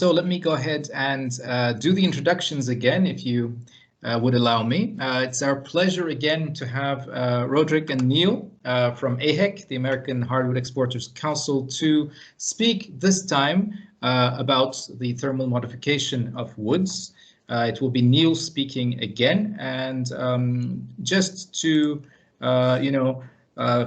So let me go ahead and do the introductions again, if you would allow me. It's our pleasure again to have Roderick and Neil from AHEC, the American Hardwood Exporters Council, to speak this time about the thermal modification of woods. It will be Neil speaking again, and just to,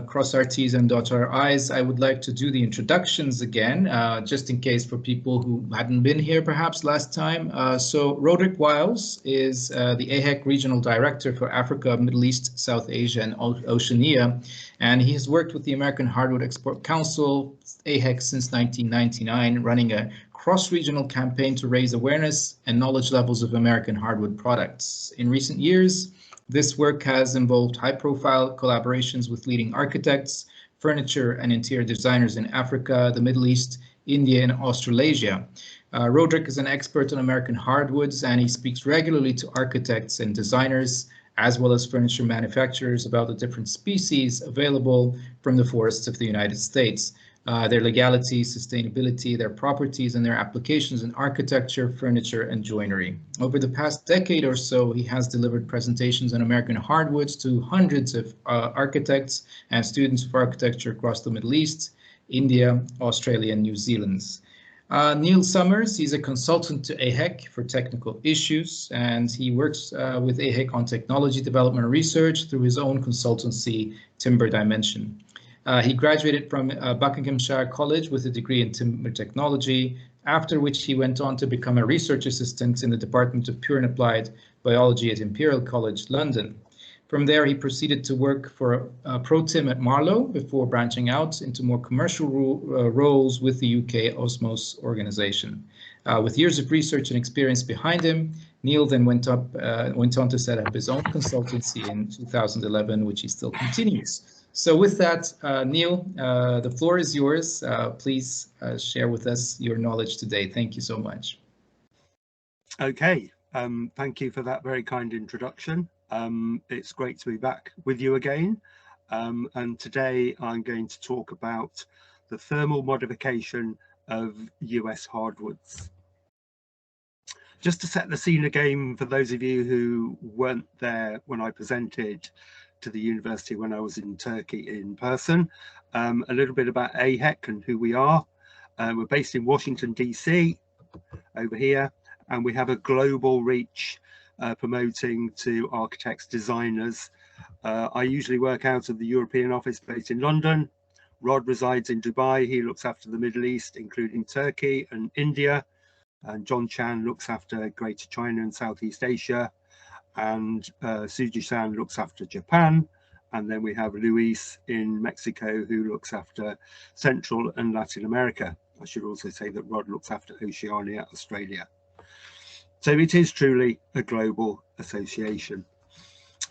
cross our T's and dot our I's, I would like to do the introductions again, just in case for people who hadn't been here perhaps last time. So Roderick Wiles is the AHEC Regional Director for Africa, Middle East, South Asia, and Oceania, and he has worked with the American Hardwood Export Council, AHEC, since 1999, running a cross-regional campaign to raise awareness and knowledge levels of American hardwood products. In recent years, this work has involved high-profile collaborations with leading architects, furniture and interior designers in Africa, the Middle East, India, and Australasia. Roderick is an expert on American hardwoods, and he speaks regularly to architects and designers, as well as furniture manufacturers, about the different species available from the forests of the United States. Their legality, sustainability, their properties, and their applications in architecture, furniture, and joinery. Over the past decade or so, he has delivered presentations on American hardwoods to hundreds of architects and students of architecture across the Middle East, India, Australia, and New Zealand. Neil Summers, he's a consultant to AHEC for technical issues, and he works with AHEC on technology development and research through his own consultancy, Timber Dimension. He graduated from Buckinghamshire College with a degree in timber technology, after which he went on to become a research assistant in the Department of Pure and Applied Biology at Imperial College, London. From there, he proceeded to work for Protim at Marlow before branching out into more commercial roles with the UK Osmose organization. With years of research and experience behind him, Neil then went on to set up his own consultancy in 2011, which he still continues. So with that, Neil, the floor is yours. Please share with us your knowledge today. Thank you so much. Okay, thank you for that very kind introduction. It's great to be back with you again. And today I'm going to talk about the thermal modification of US hardwoods. Just to set the scene again, for those of you who weren't there when I presented to the university when I was in Turkey in person, a little bit about AHEC and who we are. We're based in Washington, DC, over here, and we have a global reach promoting to architects, designers. I usually work out of the European office based in London. Rod resides in Dubai. He looks after the Middle East, including Turkey and India. And John Chan looks after Greater China and Southeast Asia. And Suji-san looks after Japan. And then we have Luis in Mexico, who looks after Central and Latin America. I should also say that Rod looks after Oceania, Australia. So it is truly a global association.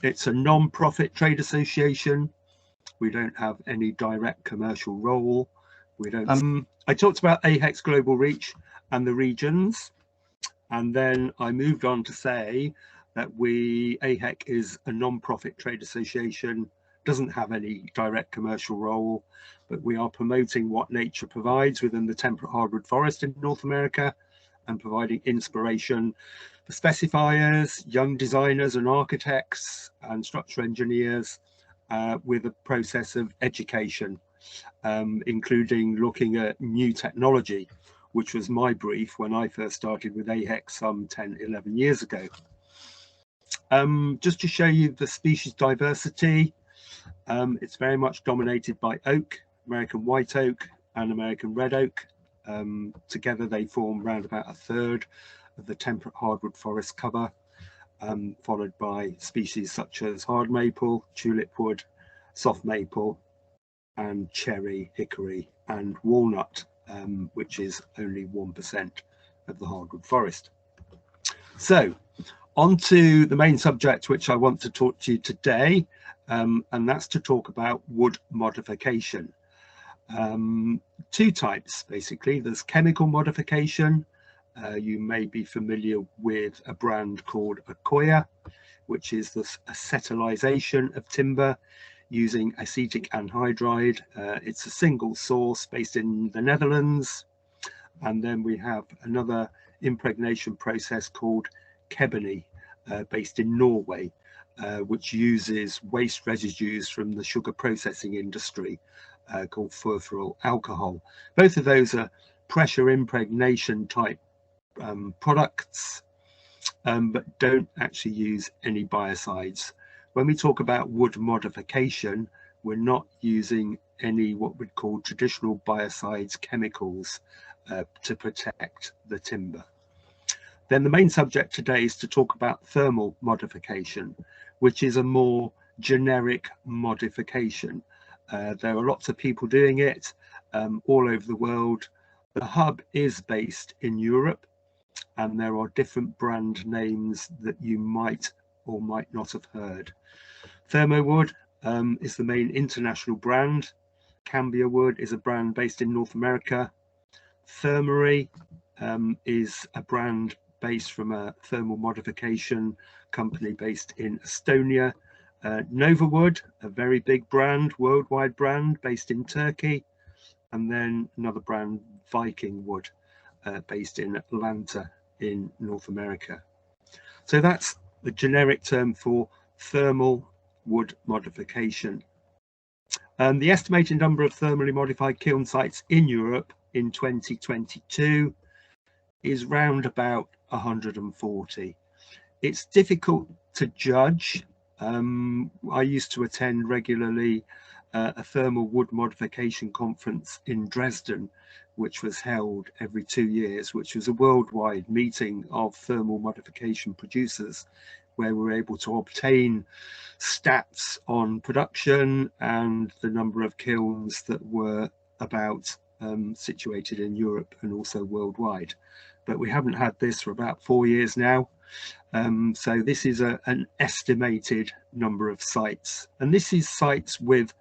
It's a non-profit trade association. We don't have any direct commercial role. We don't. I talked about AHEC's global reach and the regions, and then I moved on to say that AHEC is a non-profit trade association, doesn't have any direct commercial role, but we are promoting what nature provides within the temperate hardwood forest in North America and providing inspiration for specifiers, young designers and architects and structural engineers with a process of education, including looking at new technology, which was my brief when I first started with AHEC some 10, 11 years ago. Just to show you the species diversity, it's very much dominated by oak, American white oak and American red oak. Together they form around about a third of the temperate hardwood forest cover, followed by species such as hard maple, tulip wood, soft maple, and cherry, hickory, and walnut, which is only 1% of the hardwood forest. So, on to the main subject which I want to talk to you today, and that's to talk about wood modification. Two types, basically. There's chemical modification. You may be familiar with a brand called Accoya, which is the acetylization of timber using acetic anhydride. It's a single source based in the Netherlands. And then we have another impregnation process called Kebony, based in Norway, which uses waste residues from the sugar processing industry, called furfuryl alcohol. Both of those are pressure impregnation type products, but don't actually use any biocides. When we talk about wood modification, we're not using any what we'd call traditional biocides chemicals to protect the timber. Then the main subject today is to talk about thermal modification, which is a more generic modification. There are lots of people doing it all over the world. The hub is based in Europe, and there are different brand names that you might or might not have heard. Thermowood is the main international brand. Cambia Wood is a brand based in North America. Thermery is a brand based from a thermal modification company based in Estonia. Nova Wood, a very big brand, worldwide brand based in Turkey. And then another brand, Viking Wood, based in Atlanta in North America. So that's the generic term for thermal wood modification. The estimated number of thermally modified kiln sites in Europe in 2022 is round about 140. It's difficult to judge. I used to attend regularly a thermal wood modification conference in Dresden, which was held every 2 years, which was a worldwide meeting of thermal modification producers, where we were able to obtain stats on production and the number of kilns that were about situated in Europe and also worldwide. But we haven't had this for about 4 years now. So this is an estimated number of sites, and this is sites with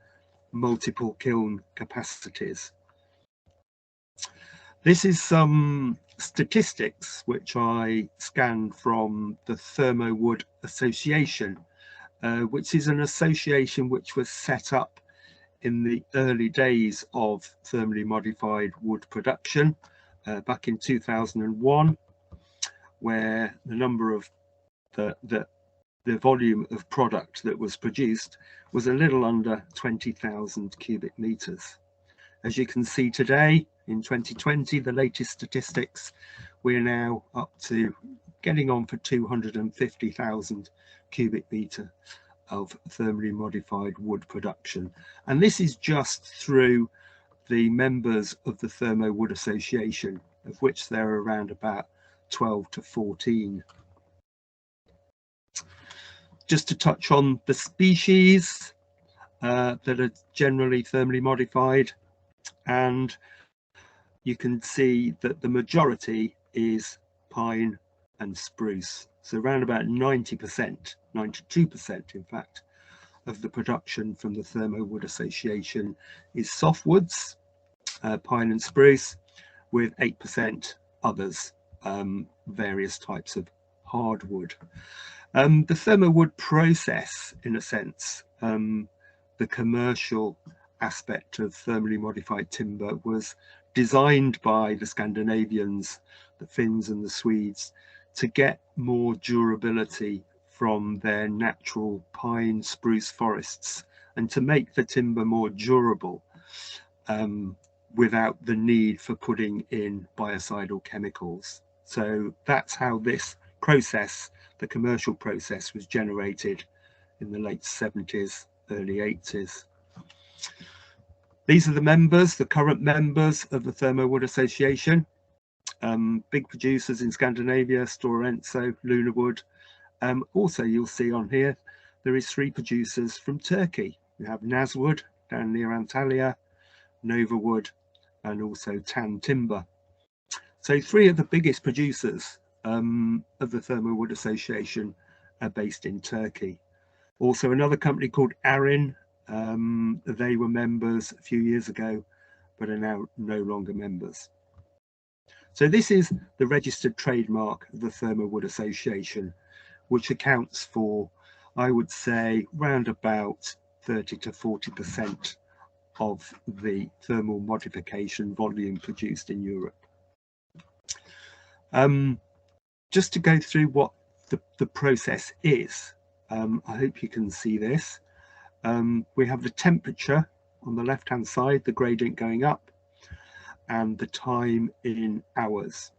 multiple kiln capacities. This is some statistics which I scanned from the Thermowood Association, which is an association which was set up in the early days of thermally modified wood production back in 2001, where the number of the volume of product that was produced was a little under 20,000 cubic meters. As you can see today, in 2020, the latest statistics, we're now up to getting on for 250,000 cubic meter of thermally modified wood production. And this is just through the members of the Thermowood Association, of which there are around about 12 to 14. Just to touch on the species that are generally thermally modified, and you can see that the majority is pine and spruce. So around about 90%, 92% in fact, of the production from the Thermowood Association is softwoods, pine and spruce, with 8% others, various types of hardwood. The Thermowood process, in a sense, the commercial aspect of thermally modified timber, was designed by the Scandinavians, the Finns and the Swedes, to get more durability from their natural pine spruce forests and to make the timber more durable without the need for putting in biocidal chemicals. So that's how this process, the commercial process, was generated in the late 70s, early 80s. These are the members, the current members of the Thermowood Association. Big producers in Scandinavia, Stora Enso, Lunawood. Also, you'll see on here, there is 3 producers from Turkey. We have Nazwood down near Antalya, Nova Wood, and also Tan Timber. So 3 of the biggest producers of the Thermowood Association are based in Turkey. Also another company called Arin, they were members a few years ago, but are now no longer members. So this is the registered trademark of the Thermowood Association, which accounts for, I would say, round about 30 to 40% of the thermal modification volume produced in Europe. Just to go through what the process is, I hope you can see this. We have the temperature on the left hand side, the gradient going up, and the time in hours.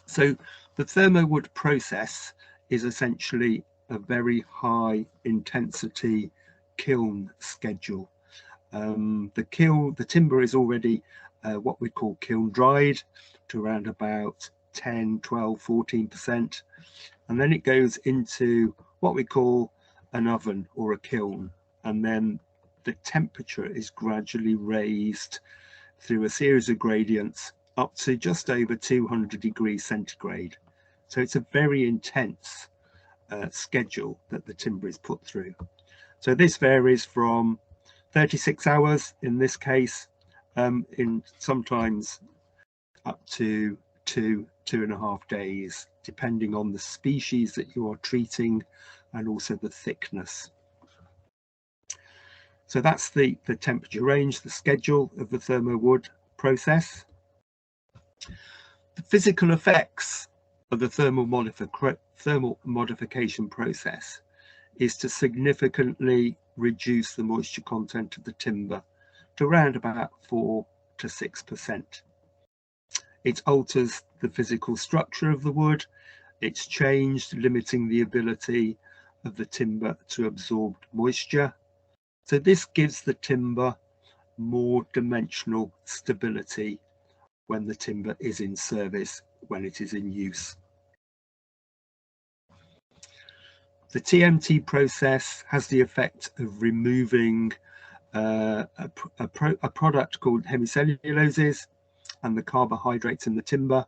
So the thermowood process is essentially a very high intensity kiln schedule. The timber is already what we call kiln dried to around about 10, 12, 14%. And then it goes into what we call an oven or a kiln. And then the temperature is gradually raised through a series of gradients up to just over 200 degrees centigrade. So it's a very intense schedule that the timber is put through. So this varies from 36 hours in this case, in sometimes up to 2.5 days, depending on the species that you are treating and also the thickness. So that's the temperature range, the schedule of the thermowood process. The physical effects of the thermal modification process is to significantly reduce the moisture content of the timber to around about 4 to 6%. It alters the physical structure of the wood. It's changed, limiting the ability of the timber to absorb moisture. So this gives the timber more dimensional stability when the timber is in service, when it is in use. The TMT process has the effect of removing a product called hemicelluloses and the carbohydrates in the timber.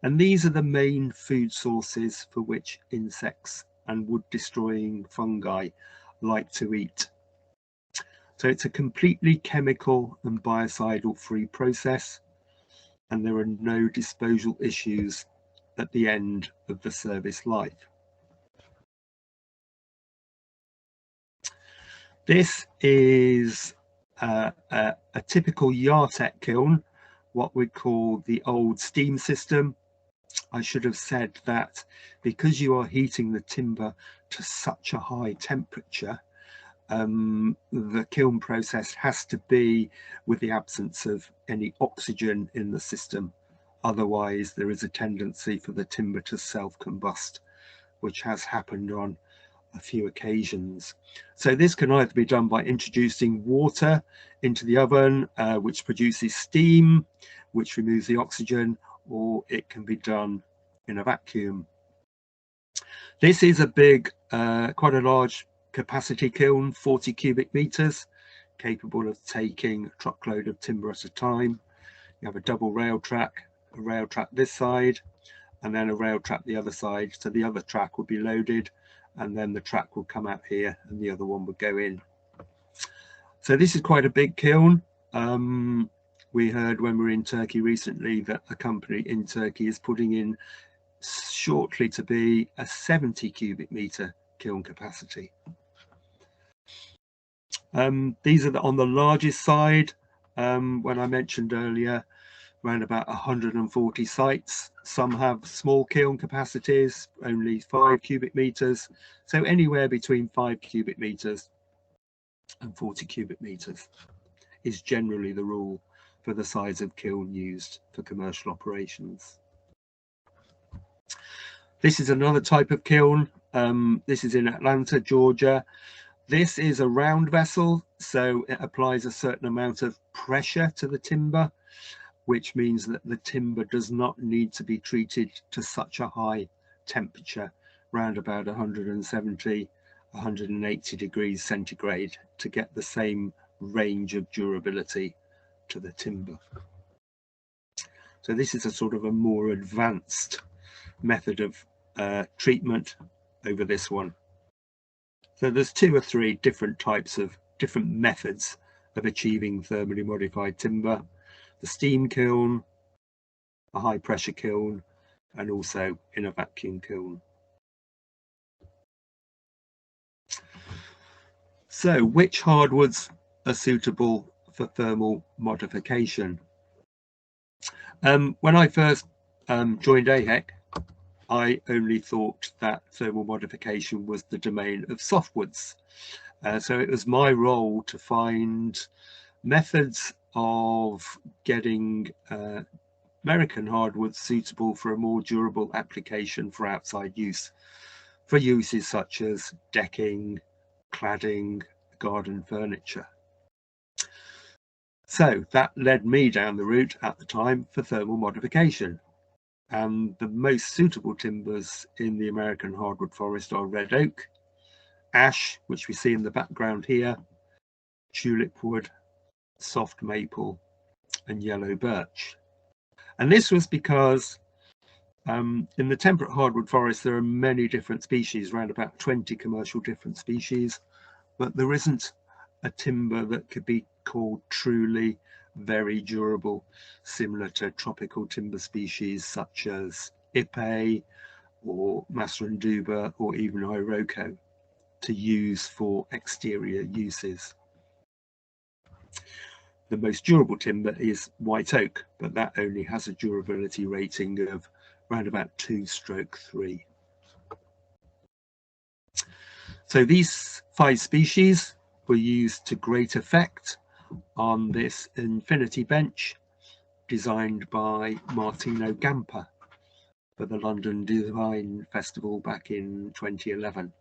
And these are the main food sources for which insects and wood destroying fungi like to eat. So it's a completely chemical and biocidal free process, and there are no disposal issues at the end of the service life. This is a typical Yartek kiln, what we call the old steam system. I should have said that because you are heating the timber to such a high temperature, the kiln process has to be with the absence of any oxygen in the system. Otherwise, there is a tendency for the timber to self-combust, which has happened on a few occasions. So this can either be done by introducing water into the oven, which produces steam, which removes the oxygen, or it can be done in a vacuum. This is a big, quite a large capacity kiln, 40 cubic meters, capable of taking a truckload of timber at a time. You have a double rail track this side, and then a rail track the other side. So the other track would be loaded, and then the track will come out here and the other one would go in. So this is quite a big kiln. We heard when we were in Turkey recently that a company in Turkey is putting in shortly to be a 70 cubic meter kiln capacity. These are on the largest side. When I mentioned earlier, around about 140 sites. Some have small kiln capacities, only 5 cubic meters. So anywhere between 5 cubic meters and 40 cubic meters is generally the rule for the size of kiln used for commercial operations. This is another type of kiln. This is in Atlanta, Georgia. This is a round vessel, so it applies a certain amount of pressure to the timber, which means that the timber does not need to be treated to such a high temperature, around about 170, 180 degrees centigrade, to get the same range of durability to the timber. So this is a sort of a more advanced method of treatment over this one. So there's 2 or 3 different types of different methods of achieving thermally modified timber: the steam kiln, a high pressure kiln, and also in a vacuum kiln. So which hardwoods are suitable for thermal modification? When I first joined AHEC, I only thought that thermal modification was the domain of softwoods. So it was my role to find methods of getting American hardwoods suitable for a more durable application for outside use, for uses such as decking, cladding, garden furniture. So that led me down the route at the time for thermal modification. And the most suitable timbers in the American hardwood forest are red oak, ash, which we see in the background here, tulip wood, soft maple, and yellow birch. And this was because in the temperate hardwood forest there are many different species, around about 20 commercial different species, but there isn't a timber that could be called truly very durable, similar to tropical timber species such as Ipe or Masranduba or even Iroko to use for exterior uses. The most durable timber is white oak, but that only has a durability rating of around about 2/3. So these 5 species were used to great effect on this infinity bench designed by Martino Gamper for the London Design Festival back in 2011.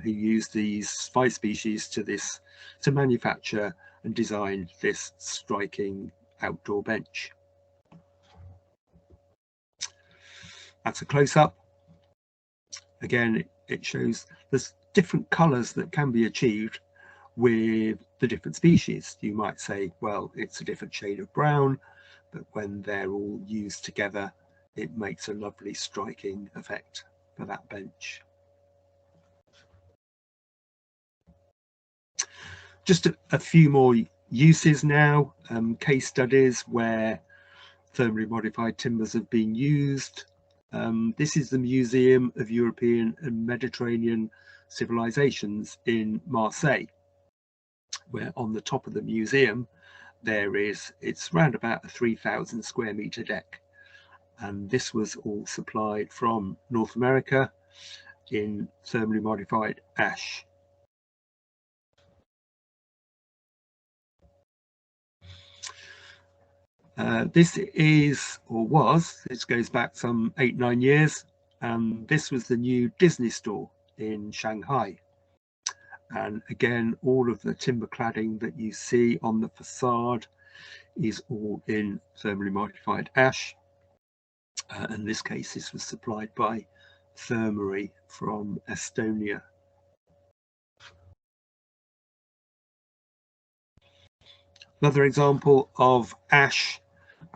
He used these 5 species to manufacture and design this striking outdoor bench. That's a close-up. Again, it shows there's different colours that can be achieved with the different species. You might say, well, it's a different shade of brown, but when they're all used together, it makes a lovely striking effect for that bench. Just a few more uses now, case studies where thermally modified timbers have been used. This is the Museum of European and Mediterranean Civilizations in Marseille, where on the top of the museum it's around about a 3,000 square meter deck, and this was all supplied from North America in thermally modified ash. This is, or was, this goes back some 8-9 years, and this was the new Disney store in Shanghai. And again, all of the timber cladding that you see on the facade is all in thermally modified ash. In this case, this was supplied by Thermery from Estonia. Another example of ash,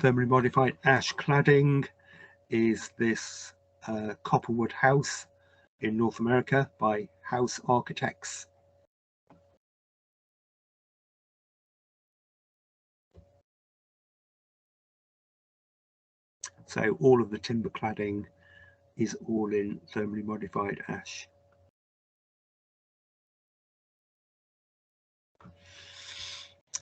thermally modified ash cladding, is this Copperwood House in North America by House Architects. So all of the timber cladding is all in thermally modified ash.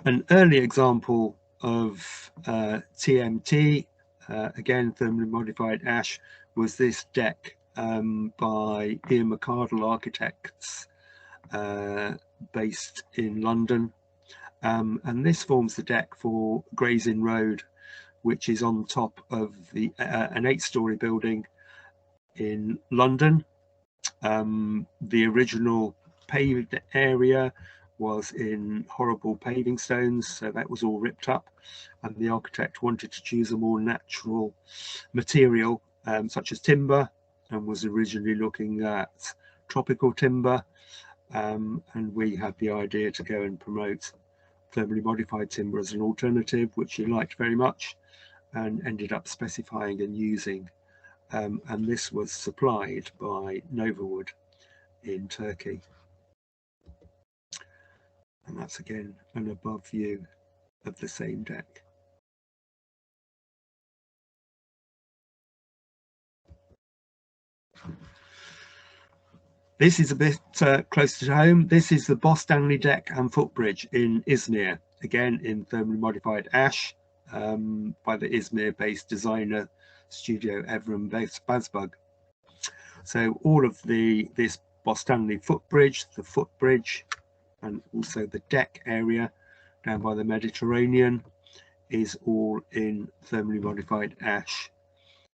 An early example of TMT, again thermally modified ash, was this deck by Ian McArdle Architects based in London, and this forms the deck for Gray's Inn Road, which is on top of an 8-storey building in London. The original paved area was in horrible paving stones, so that was all ripped up, and the architect wanted to choose a more natural material such as timber, and was originally looking at tropical timber, and we had the idea to go and promote thermally modified timber as an alternative, which he liked very much and ended up specifying and using, and this was supplied by Novawood in Turkey. And that's again an above view of the same deck. This is a bit closer to home. This is the Boss Stanley deck and footbridge in Izmir, again in thermally modified ash by the Izmir based designer Studio Evram Basbug. So all of this Bostanley footbridge, the footbridge, and also the deck area down by the Mediterranean is all in thermally modified ash,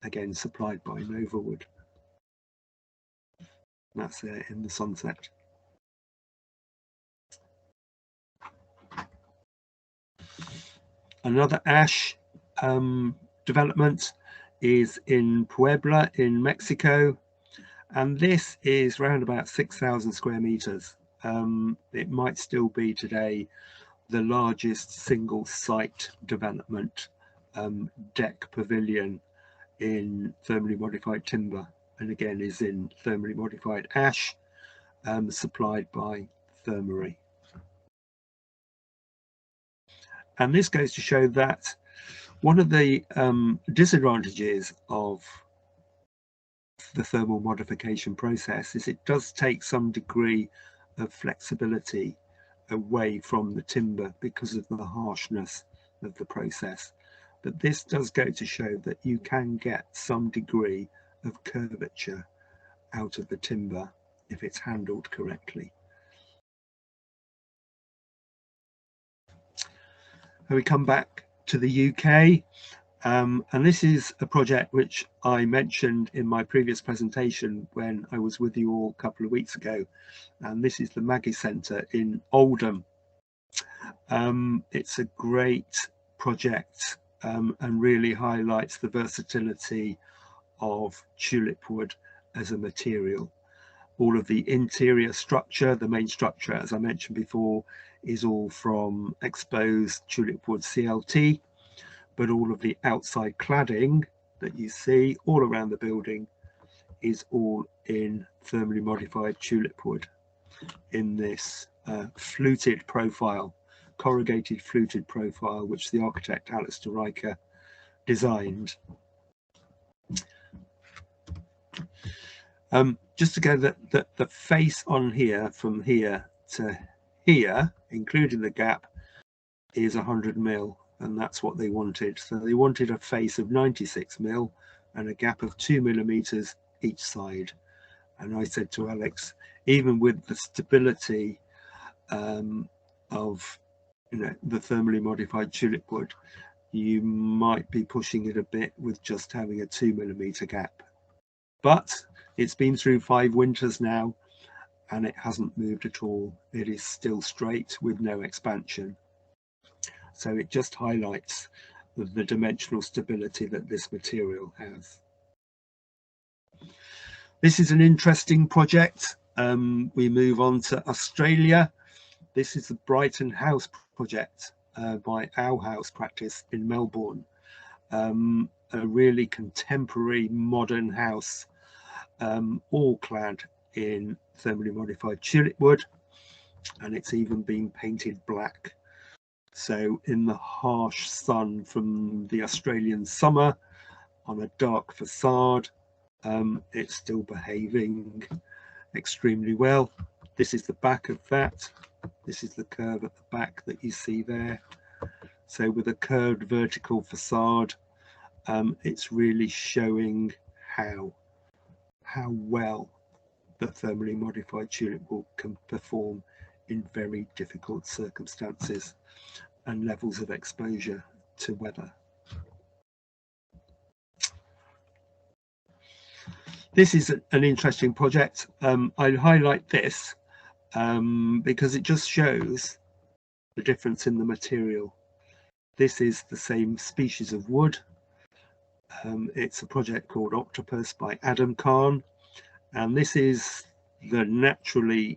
again supplied by Nova Wood. That's there in the sunset. Another ash development is in Puebla in Mexico, and this is around about 6,000 square meters. It might still be today the largest single site development deck pavilion in thermally modified timber, and again is in thermally modified ash, supplied by Thermery. And this goes to show that one of the disadvantages of the thermal modification process is it does take some degree of flexibility away from the timber because of the harshness of the process. But this does go to show that you can get some degree of curvature out of the timber if it's handled correctly. And we come back to the UK, and this is a project which I mentioned in my previous presentation when I was with you all a couple of weeks ago, and this is the Maggie Centre in Oldham. It's a great project and really highlights the versatility of tulip wood as a material. All of the interior structure, the main structure, as I mentioned before, is all from exposed tulip wood CLT, but all of the outside cladding that you see all around the building is all in thermally modified tulip wood in this fluted profile, corrugated fluted profile, which the architect Alistair Riker designed. Just to go that the face on here, from here to here, including the gap, is 100 mil, and that's what they wanted. So they wanted a face of 96 mil and a gap of 2 millimeters each side. And I said to Alex, even with the stability of the thermally modified tulip wood, you might be pushing it a bit with just having a 2 millimeter gap. But it's been through 5 winters now and it hasn't moved at all. It is still straight with no expansion. So it just highlights the dimensional stability that this material has. This is an interesting project. We move on to Australia. This is the Brighton House project by Our House Practice in Melbourne. A really contemporary modern house, all clad in thermally modified tulip wood, and it's even been painted black. So in the harsh sun from the Australian summer on a dark facade, it's still behaving extremely well. This is the back of that. This is the curve at the back that you see there. So with a curved vertical facade, it's really showing how well the thermally modified tulip wood can perform in very difficult circumstances and levels of exposure to weather. This is an interesting project. I highlight this because it just shows the difference in the material. This is the same species of wood. It's a project called Octopus by Adam Khan, and this is the natural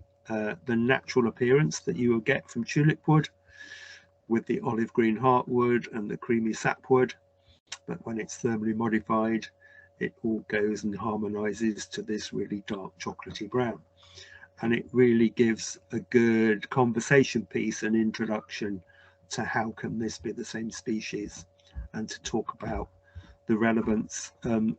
appearance that you will get from tulip wood, with the olive green heartwood and the creamy sapwood. But when it's thermally modified, it all goes and harmonizes to this really dark chocolatey brown, and it really gives a good conversation piece, an introduction to how can this be the same species, and to talk about the relevance and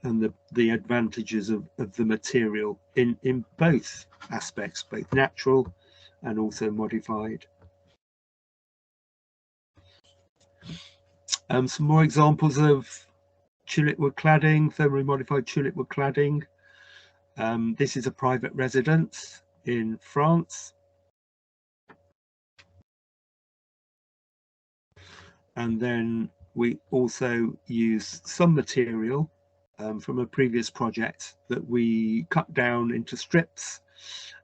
the advantages of the material in both aspects, both natural and also modified. Some more examples of tulip wood cladding, thermally modified tulip wood cladding. This is a private residence in France. And then we also use some material from a previous project that we cut down into strips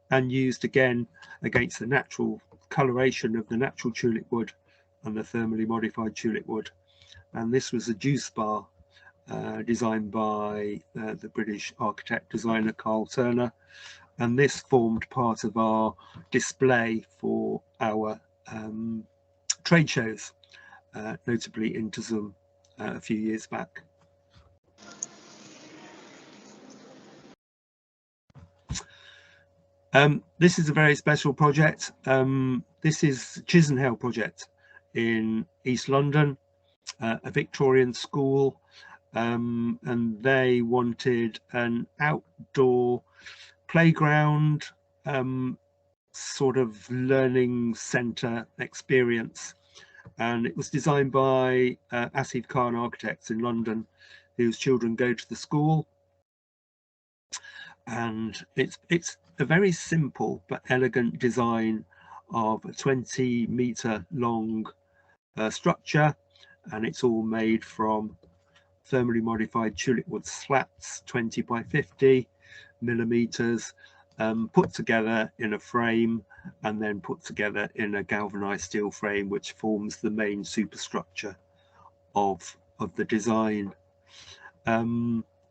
and used again against the natural coloration of the natural tulip wood and the thermally modified tulip wood. And this was a juice bar designed by the British architect designer Carl Turner, and this formed part of our display for our trade shows, notably INT3004 a few years back. This is a very special project. This is Chisenhale project in East London, a Victorian school, and they wanted an outdoor playground sort of learning centre experience, and it was designed by AHEC architects in London, whose children go to the school. And it's a very simple but elegant design of a 20-metre long structure, and it's all made from thermally modified tulip wood slats, 20 by 50 millimeters, put together in a frame and then put together in a galvanized steel frame, which forms the main superstructure of the design.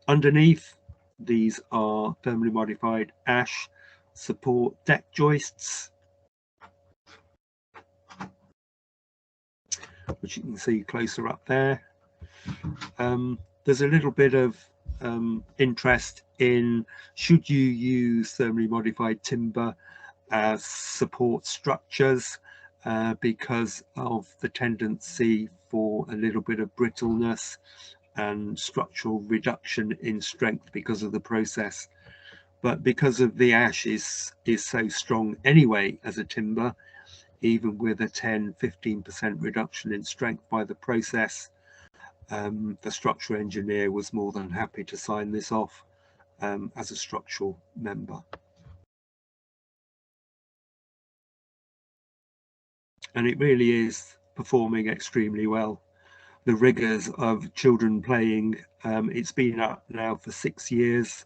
Underneath, these are thermally modified ash support deck joists, which you can see closer up there. There's a little bit of interest in, should you use thermally modified timber as support structures because of the tendency for a little bit of brittleness and structural reduction in strength because of the process. But because of the ash is so strong anyway as a timber, even with a 10-15% reduction in strength by the process, the structural engineer was more than happy to sign this off as a structural member. And it really is performing extremely well. The rigours of children playing, it's been up now for 6 years,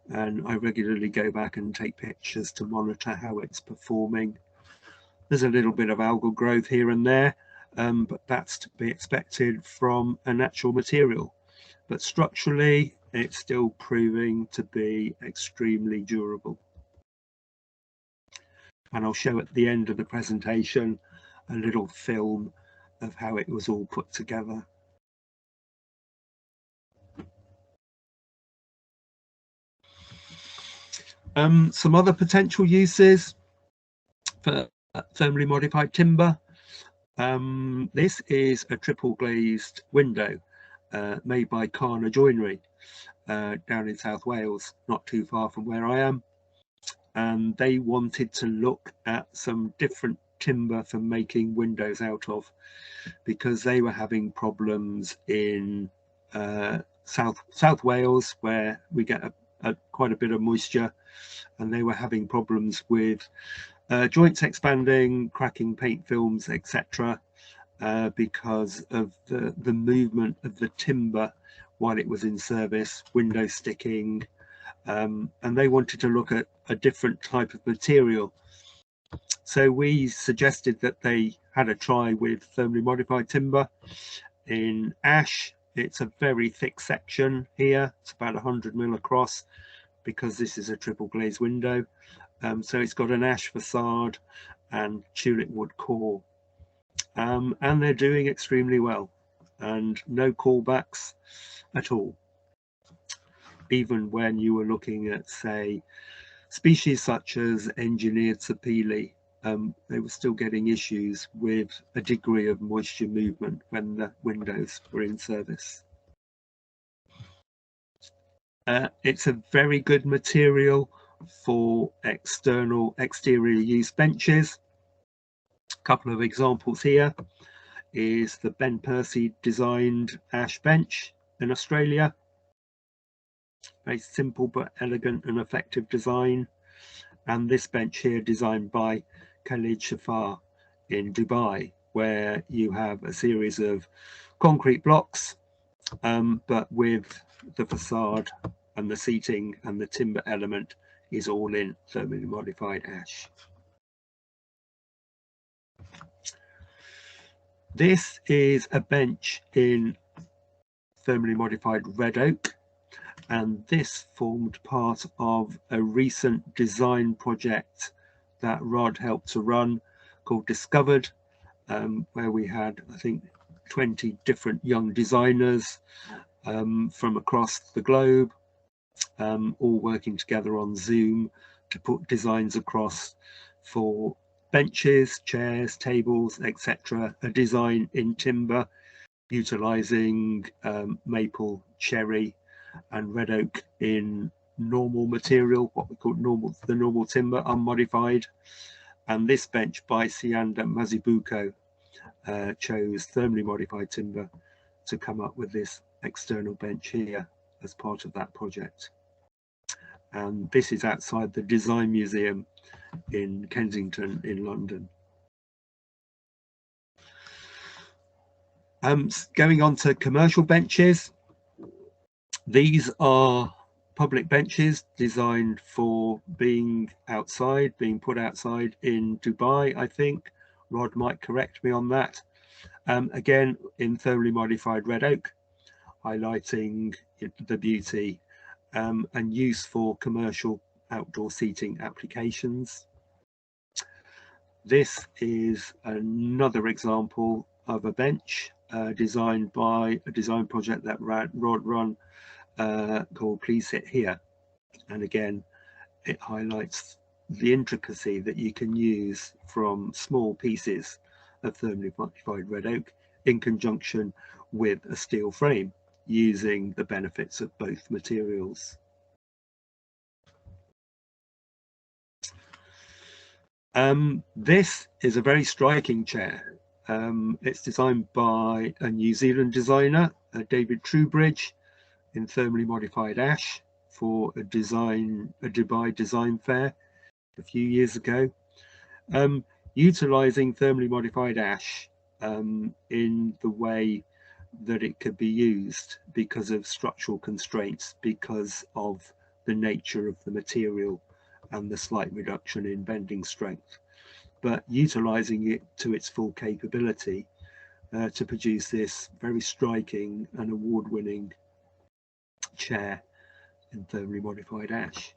and I regularly go back and take pictures to monitor how it's performing. There's a little bit of algal growth here and there, but that's to be expected from a natural material. But structurally, it's still proving to be extremely durable. And I'll show at the end of the presentation a little film of how it was all put together. Some other potential uses for thermally modified timber. This is a triple glazed window made by Carner Joinery down in South Wales, not too far from where I am. And they wanted to look at some different timber for making windows out of, because they were having problems in South Wales, where we get quite a bit of moisture, and they were having problems with joints expanding, cracking paint films, etc., because of the movement of the timber while it was in service, window sticking, and they wanted to look at a different type of material. So we suggested that they had a try with thermally modified timber in ash. It's a very thick section here, it's about 100 mm across, because this is a triple glazed window. So it's got an ash facade and tulip wood core, and they're doing extremely well, and no callbacks at all. Even when you were looking at, say, species such as engineered sapele, they were still getting issues with a degree of moisture movement when the windows were in service. It's a very good material for exterior use benches. A couple of examples here is the Ben Percy designed ash bench in Australia. Very simple but elegant and effective design. And this bench here designed by Khalid Shafar in Dubai, where you have a series of concrete blocks, but with the facade and the seating and the timber element is all in thermally modified ash. This is a bench in thermally modified red oak, and this formed part of a recent design project that Rod helped to run called Discovered, where we had, I think, 20 different young designers from across the globe, all working together on Zoom to put designs across for benches, chairs, tables, etc. A design in timber utilizing maple, cherry and red oak in normal material, what we call the normal timber, unmodified. And this bench by Sianda Mazibuko chose thermally modified timber to come up with this external bench here as part of that project. And this is outside the Design Museum in Kensington in London. Going on to commercial benches, these are public benches designed for being outside, being put outside in Dubai, I think. Rod might correct me on that. Again, in thermally modified red oak, highlighting the beauty and use for commercial outdoor seating applications. This is another example of a bench designed by a design project that Rod run called Please Sit Here. And again, it highlights the intricacy that you can use from small pieces of thermally modified red oak in conjunction with a steel frame, using the benefits of both materials. This is a very striking chair. It's designed by a New Zealand designer, David Trubridge, in thermally modified ash for a Dubai design fair a few years ago. Utilizing thermally modified ash in the way that it could be used because of structural constraints, because of the nature of the material and the slight reduction in bending strength, but utilizing it to its full capability to produce this very striking and award-winning chair in thermally modified ash.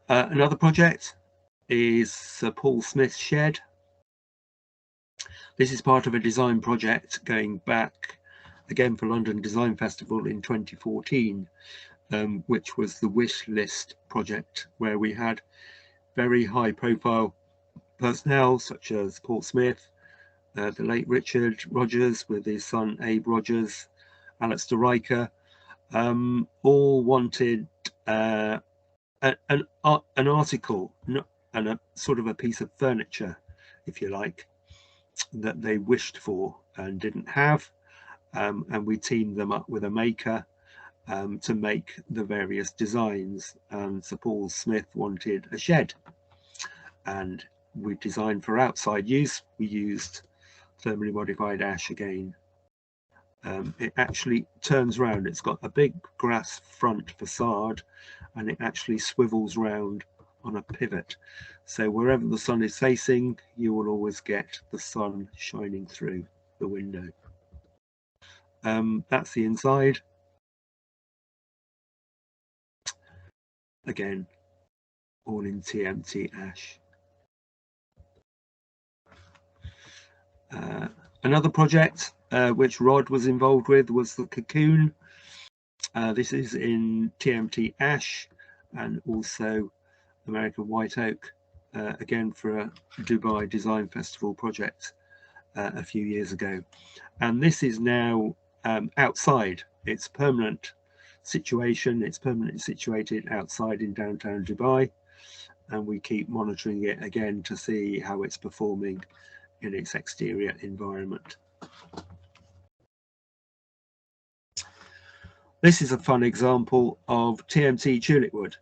Another project is Sir Paul Smith's shed. This is part of a design project going back again for London Design Festival in 2014, which was the wish list project, where we had very high profile personnel such as Paul Smith, the late Richard Rogers with his son Abe Rogers, Alistair Riker, all wanted an article and a sort of a piece of furniture, if you like, that they wished for and didn't have, and we teamed them up with a maker to make the various designs. And Sir Paul Smith wanted a shed, and we designed for outside use. We used thermally modified ash again. It actually turns round. It's got a big grass front facade, and it actually swivels round on a pivot, so wherever the sun is facing, you will always get the sun shining through the window. That's the inside. Again, all in TMT ash. Another project which Rod was involved with was the Cocoon. This is in TMT ash and also American white oak, again for a Dubai Design Festival project a few years ago. And this is now outside. It's permanent situation. It's permanently situated outside in downtown Dubai. and we keep monitoring it again to see how it's performing in its exterior environment. This is a fun example of TMT Tulip Wood.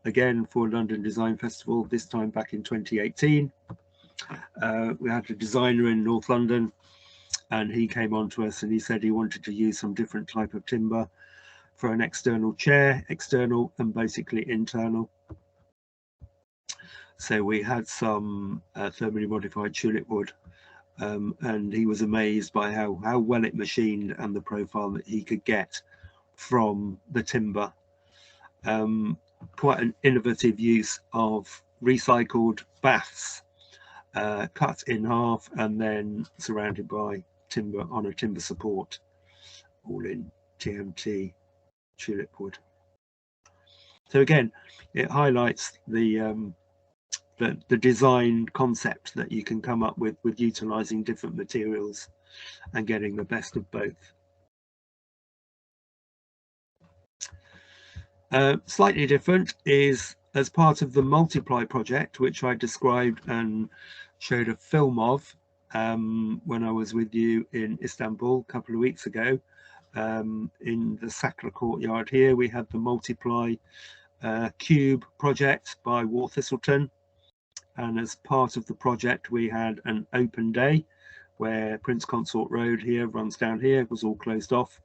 Again, for London Design Festival, this time back in 2018. We had a designer in North London, and he came on to us and he said he wanted to use some different type of timber for an external chair, external and basically internal. So we had some thermally modified tulip wood, and he was amazed by how well it machined and the profile that he could get from the timber. Quite an innovative use of recycled baths, cut in half and then surrounded by timber on a timber support, all in TMT Tulip Wood. So again, it highlights the design concept that you can come up with utilizing different materials and getting the best of both. Slightly different is as part of the Multiply project, which I described and showed a film of when I was with you in Istanbul a couple of weeks ago. In the Sackler courtyard here, we had the Multiply Cube project by War Thistleton, and as part of the project we had an open day where Prince Consort Road here runs down here, was all closed off,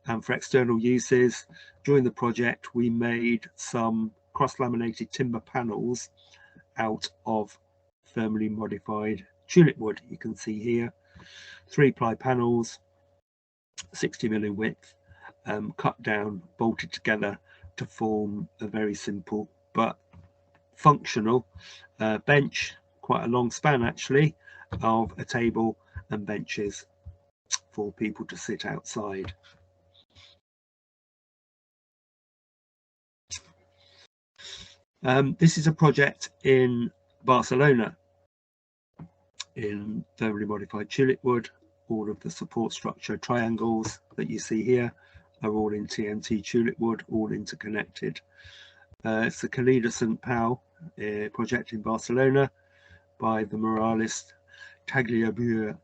and for external uses during the project we made some cross-laminated timber panels out of thermally modified tulip wood. You can see here 3-ply panels, 60mm in width, cut down, bolted together to form a very simple but functional bench, quite a long span actually, of a table and benches for people to sit outside. This is a project in Barcelona in thermally modified tulip wood. All of the support structure triangles that you see here are all in TMT tulip wood, all interconnected. It's the Calida St. Pau project in Barcelona by the Morales Tagliabue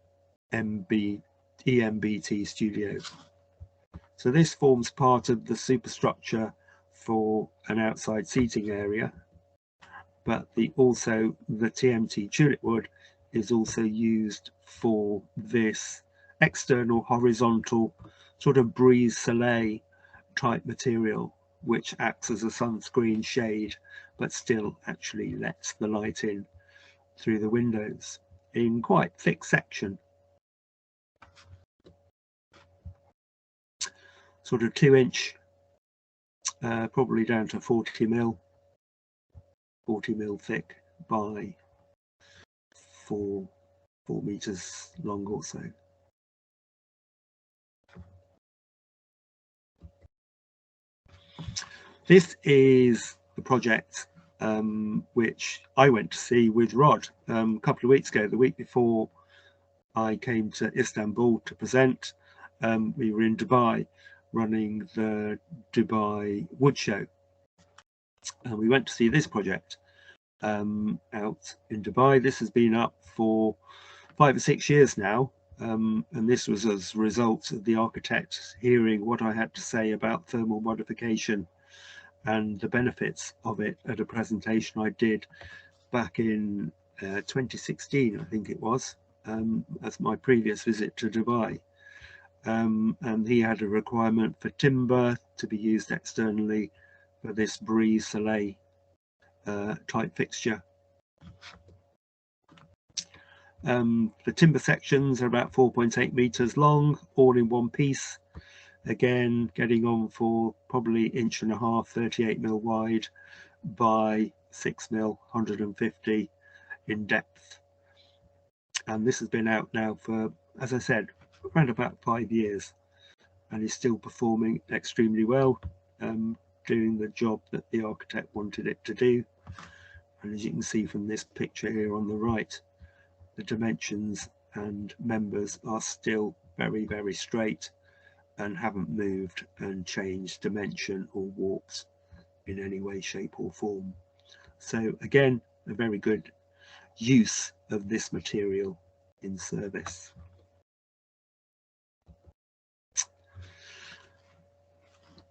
EMBT studio. So this forms part of the superstructure for an outside seating area, but also the TMT tulip wood is also used for this external horizontal sort of brise soleil type material, which acts as a sunscreen shade but still actually lets the light in through the windows in quite thick section, sort of 2-inch, probably down to 40mm thick by 4 meters long or so. This is the project which I went to see with Rod a couple of weeks ago. The week before I came to Istanbul to present, we were in Dubai running the Dubai Wood Show, and we went to see this project out in Dubai. This has been up for 5 or 6 years now, and this was as a result of the architect hearing what I had to say about thermal modification and the benefits of it at a presentation I did back in 2016, I think it was, as my previous visit to Dubai. And he had a requirement for timber to be used externally for this brise soleil type fixture. The timber sections are about 4.8 meters long, all in one piece. Again, getting on for probably 1.5 inches, 38mm wide by 6mm, 150 in depth. And this has been out now for, as I said, around about 5 years, and is still performing extremely well, doing the job that the architect wanted it to do. And as you can see from this picture here on the right, the dimensions and members are still very, very straight and haven't moved and changed dimension or warped in any way, shape or form. So again, a very good use of this material in service.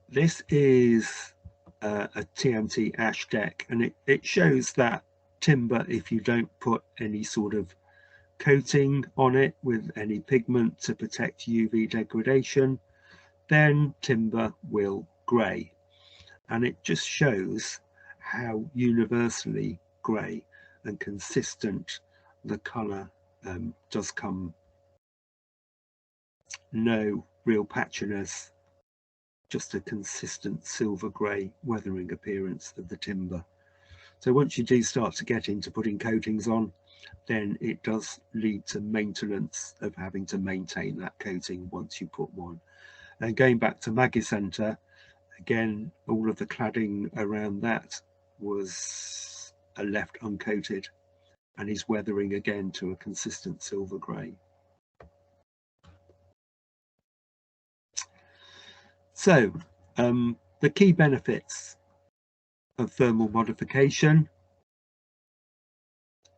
This is a TMT Ash Deck, and it shows that timber, if you don't put any sort of coating on it with any pigment to protect UV degradation, then timber will grey. And it just shows how universally grey and consistent the colour does come. No real patchiness, just a consistent silver grey weathering appearance of the timber. So once you do start to get into putting coatings on, then it does lead to maintenance of having to maintain that coating once you put one. And going back to Maggie Centre, again, all of the cladding around that was left uncoated and is weathering again to a consistent silver grey. So the key benefits of thermal modification: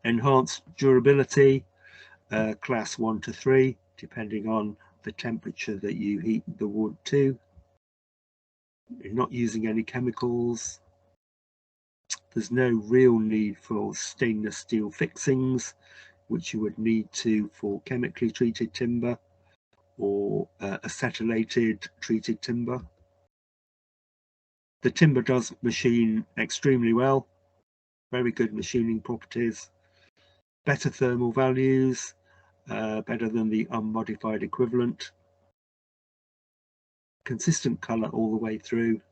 enhanced durability, class 1 to 3, depending on the temperature that you heat the wood to. You're not using any chemicals. There's no real need for stainless steel fixings, which you would need to for chemically treated timber or acetylated treated timber. The timber does machine extremely well, very good machining properties, better thermal values, better than the unmodified equivalent, consistent colour all the way through,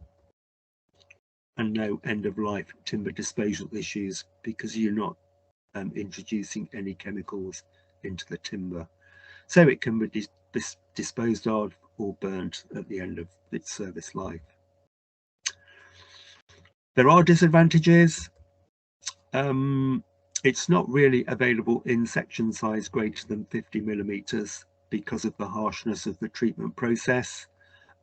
and no end-of-life timber disposal issues because you're not introducing any chemicals into the timber. So it can be disposed of or burnt at the end of its service life. There are disadvantages. It's not really available in section size greater than 50 millimeters because of the harshness of the treatment process.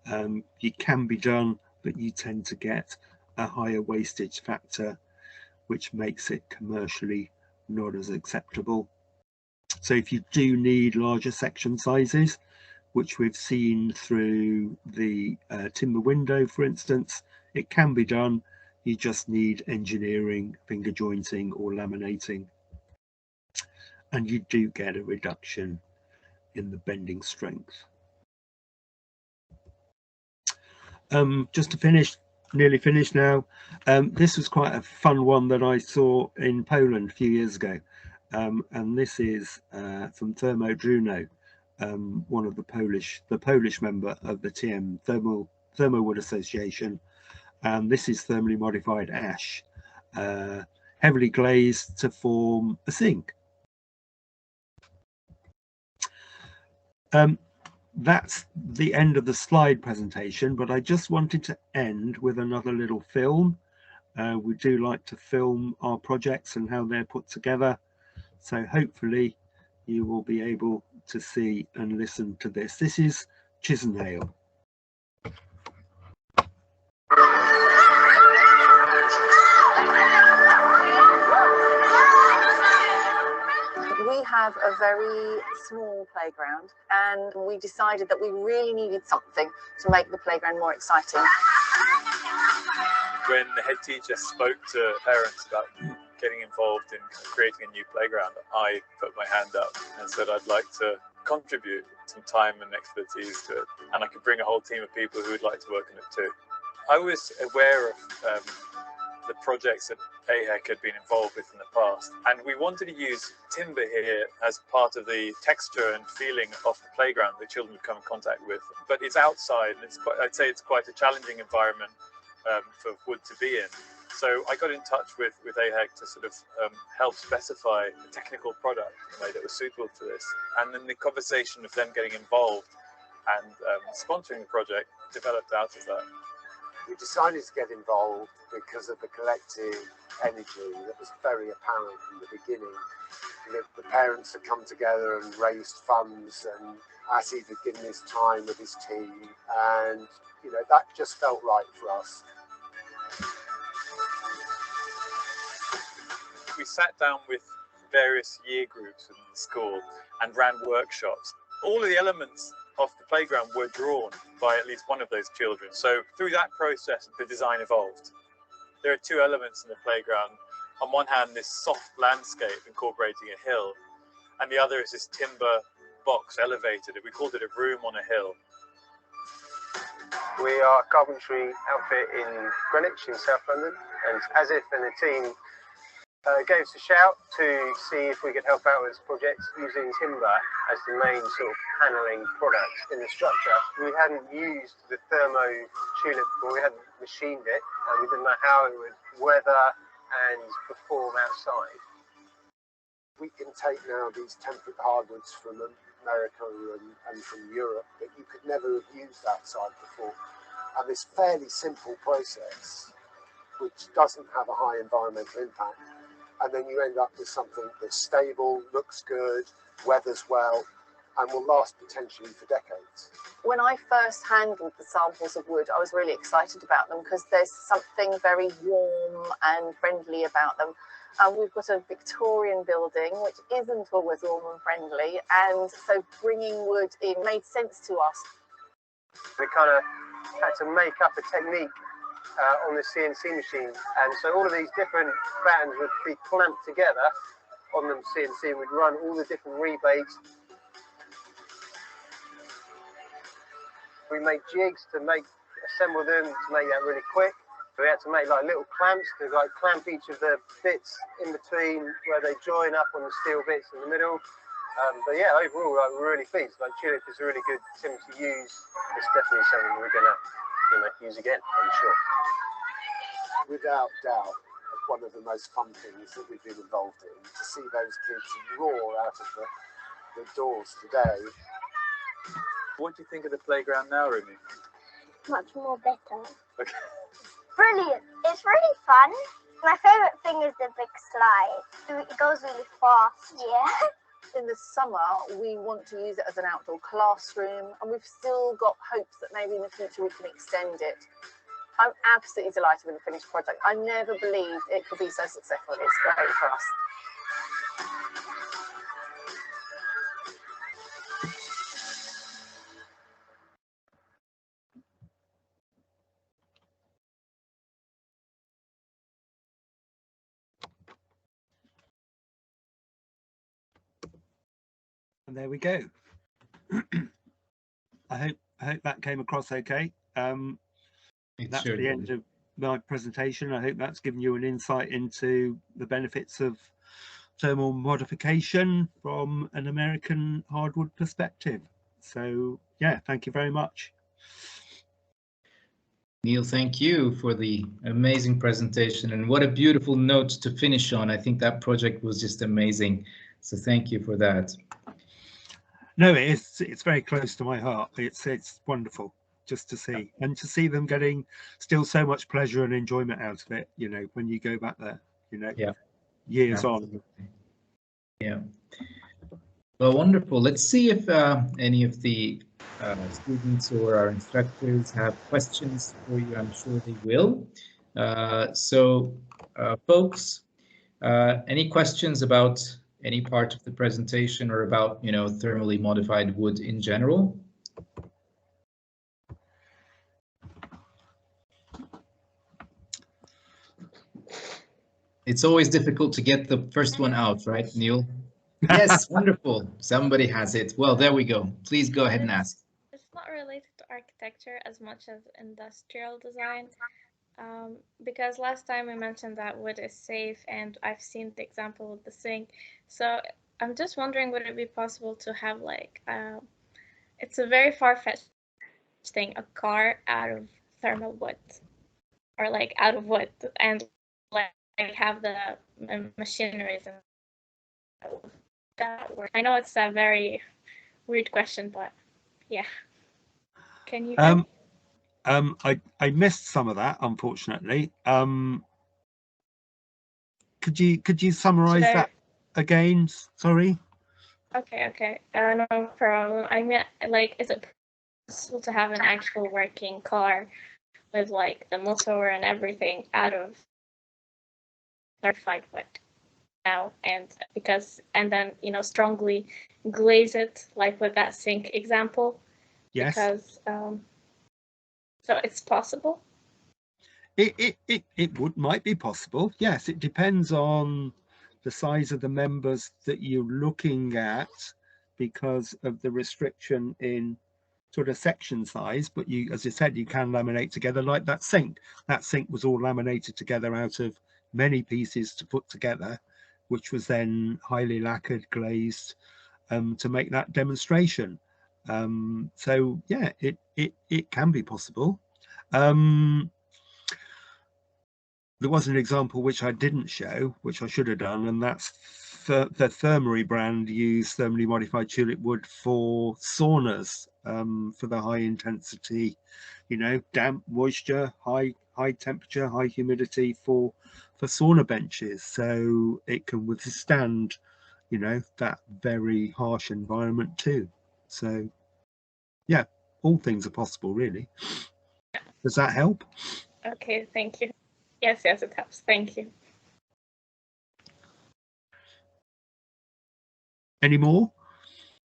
It can be done, but you tend to get a higher wastage factor, which makes it commercially not as acceptable. So if you do need larger section sizes, which we've seen through the timber window, for instance, it can be done. You just need engineering, finger jointing or laminating, and you do get a reduction in the bending strength. Just to finish, nearly finished now, this was quite a fun one that I saw in Poland a few years ago, and this is from Thermo Druno, one of the Polish member of the Thermo Wood Association. And this is thermally modified ash, heavily glazed to form a sink. That's the end of the slide presentation, but I just wanted to end with another little film. We do like to film our projects and how they're put together, so hopefully you will be able to see and listen to this. This is Chisenhale. We have a very small playground, and we decided that we really needed something to make the playground more exciting. When the head teacher spoke to parents about getting involved in creating a new playground, I put my hand up and said I'd like to contribute some time and expertise to it, and I could bring a whole team of people who would like to work on it too. I was aware of the projects that AHEC had been involved with in the past, and we wanted to use timber here as part of the texture and feeling of the playground that children would come in contact with. But it's outside, and it's quite, I'd say it's quite a challenging environment for wood to be in. So I got in touch with AHEC to sort of help specify a technical product in a way that was suitable to this. And then the conversation of them getting involved and sponsoring the project developed out of that. We decided to get involved because of the collective energy that was very apparent from the beginning. The parents had come together and raised funds, and Asif had given his time with his team, and that just felt right for us. we sat down with various year groups in the school and ran workshops. All of the elements of the playground were drawn by at least one of those children. So through that process, the design evolved. There are two elements in the playground. On one hand, this soft landscape incorporating a hill, and the other is this timber box elevated. We called it a room on a hill. We are a carpentry outfit in Greenwich in South London, and as if and the team gave us a shout to see if we could help out with this project using timber as the main sort of panelling product in the structure. We hadn't used the thermo tulip before, we hadn't machined it, and we didn't know how it would weather and perform outside. We can take now these temperate hardwoods from America and from Europe, but you could never have used outside before. And this fairly simple process, which doesn't have a high environmental impact, and then you end up with something that's stable, looks good, weathers well, and will last potentially for decades. When I first handled the samples of wood, I was really excited about them because there's something very warm and friendly about them. We've got a Victorian building, which isn't always warm and friendly, and so bringing wood in made sense to us. We kind of had to make up a technique on the CNC machine, and so all of these different bands would be clamped together on the CNC, and we'd run all the different rebates. We make jigs to assemble them to make that really quick. We had to make like little clamps to like clamp each of the bits in between where they join up on the steel bits in the middle. But yeah, overall, like, we're really pleased. Like, tulip is a really good timber to use. It's definitely something we're gonna, use again, I'm sure. Without doubt, one of the most fun things that we've been involved in, to see those kids roar out of the doors today. What do you think of the playground now, Rumi? Much more better. Okay. Brilliant. It's really fun. My favourite thing is the big slide. It goes really fast. Yeah. In the summer, we want to use it as an outdoor classroom, and we've still got hopes that maybe in the future we can extend it. I'm absolutely delighted with the finished project. I never believed it could be so successful. It's great for us. And there we go. I hope that came across okay. That's the end of my presentation. I hope that's given you an insight into the benefits of thermal modification from an American hardwood perspective. So yeah, thank you very much. Neil, thank you for the amazing presentation, and what a beautiful note to finish on. I think that project was just amazing. So thank you for that. No, it's very close to my heart. It's wonderful just to see, and to see them getting still so much pleasure and enjoyment out of it, when you go back there, yeah, years absolutely. on. Yeah. Well, wonderful. Let's see if any of the students or our instructors have questions for you. I'm sure they will. Folks, any questions about any part of the presentation or about, thermally modified wood in general? It's always difficult to get the first one out, right, Neil? Yes, wonderful. Somebody has it. Well, there we go. Please go ahead and ask. It's not related to architecture as much as industrial design, because last time we mentioned that wood is safe, and I've seen the example of the sink. So I'm just wondering, would it be possible to have it's a very far-fetched thing, a car out of thermal wood, or out of wood, and have the machineries and that work? I know it's a very weird question, but yeah. Can you? I missed some of that, unfortunately. Could you summarize that again? Sorry. Okay. No problem. I mean, is it possible to have an actual working car with the motor and everything out of certified wood? now, and then strongly glaze it, like with that sink example. Yes. Because so it's possible. It might be possible. Yes, it depends on the size of the members that you're looking at, because of the restriction in sort of section size. But you, as I said, you can laminate together, like that sink. That sink was all laminated together out of many pieces to put together, which was then highly lacquered, glazed, to make that demonstration. So yeah, it can be possible. There was an example which I didn't show, which I should have done, and that's the Thermery brand used thermally modified tulip wood for saunas, for the high intensity, damp, moisture, high temperature, high humidity for sauna benches. So it can withstand, that very harsh environment too. So yeah, all things are possible, really. Does that help? Okay, thank you. Yes, it helps. Thank you. Any more?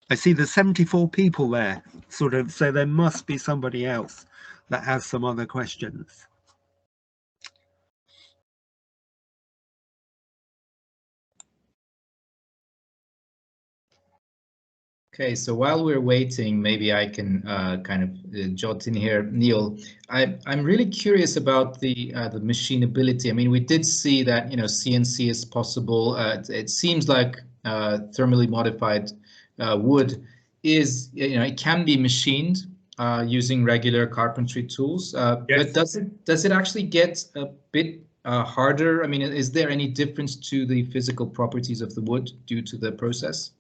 I see there's 74 people there, sort of, so there must be somebody else that has some other questions. Okay, so while we're waiting, maybe I can kind of jot in here, Neil. I'm really curious about the machinability. I mean, we did see that CNC is possible. It seems like thermally modified wood is it can be machined using regular carpentry tools. Yes. But does it actually get a bit harder? I mean, is there any difference to the physical properties of the wood due to the process?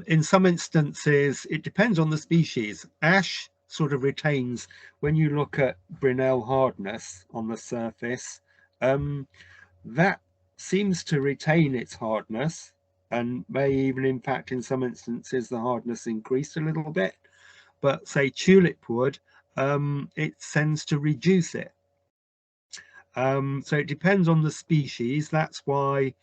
In some instances, it depends on the species. Ash sort of retains, when you look at Brinell hardness on the surface, that seems to retain its hardness, and may even, in fact, in some instances, the hardness increased a little bit. But say tulip wood, it tends to reduce it. So it depends on the species. That's why